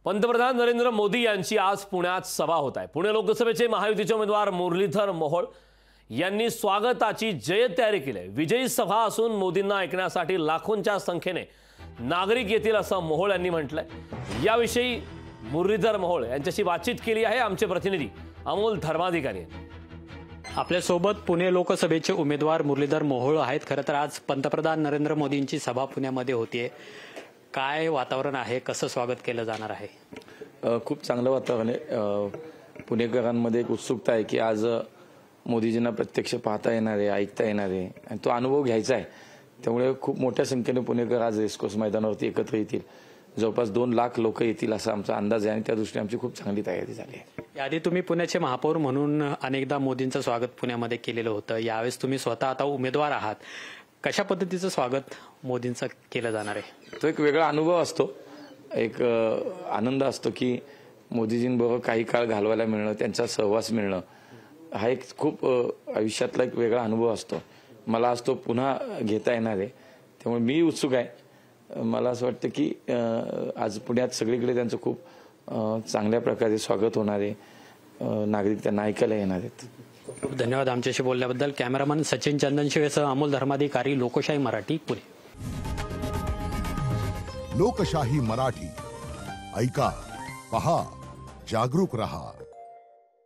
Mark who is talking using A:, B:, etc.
A: पंतप्रधान नरेंद्र मोदी यांची आज पुण्यात सभा होत आहे। पुणे लोकसभेचे महायुतीचे उमेदवार मुरलीधर मोहोळ यांनी स्वागताची जय्यत तयारी केली आहे। विजयी सभा असून मोदींना ऐकण्यासाठी लाखोंच्या संख्येने नागरिक येतील असं मोहोळ यांनी म्हटलंय। याविषयी मुरलीधर मोहोळ यांच्याशी बातचीत केली आहे आमचे प्रतिनिधी अमोल धर्माधिकारी यांनी।
B: आपल्यासोबत पुणे लोकसभेचे उमेदवार मुरलीधर मोहोळ आहेत। खरं तर आज पंतप्रधान नरेंद्र मोदींची सभा पुण्यामध्ये होतीये। काय वातावरण आहे, कसं स्वागत केलं जाणार आहे?
C: खूप चांगलं वातावरण आहे। पुणेकरांमध्ये एक उत्सुकता आहे की आज मोदीजींना प्रत्यक्ष पाहता येणार आहे, ऐकता येणार आहे आणि तो अनुभव घ्यायचा आहे। त्यामुळे खूप मोठ्या संख्येने पुणेकर आज रेसकोर्स मैदानावरती एकत्र येतील। जवळपास 2 लाख लोक येतील असा आमचा अंदाज आहे आणि त्या दृष्टीने आमची खूप चांगली तयारी झाली आहे।
B: याआधी तुम्ही पुण्याचे महापौर म्हणून अनेकदा मोदींचं स्वागत पुण्यामध्ये केलेलं होतं। यावेळेस तुम्ही स्वतः आता उमेदवार आहात। कशा पद्धतीचं स्वागत मोदींचं केलं जाणार आहे?
C: तो एक वेगळा अनुभव असतो, एक आनंद असतो की मोदीजींबरोबर काही काळ घालवायला मिळणं, त्यांचा सहवास मिळणं हा एक खूप आयुष्यातला एक वेगळा अनुभव असतो। मला आज तो पुन्हा घेता येणार आहे, त्यामुळे मी उत्सुक आहे। मला असं वाटतं की आज पुण्यात सगळीकडे त्यांचं खूप चांगल्या प्रकारे स्वागत होणार आहे। नागरिक त्यांना ऐकायला येणार आहेत।
B: खूप धन्यवाद आमच्याशी बोलल्याबद्दल। कॅमेरामन सचिन चंदनशिवेसह अमोल धर्माधिकारी, लोकशाही मराठी, पुणे।
D: लोकशाही मराठी, ऐका, पहा, जागरूक रहा।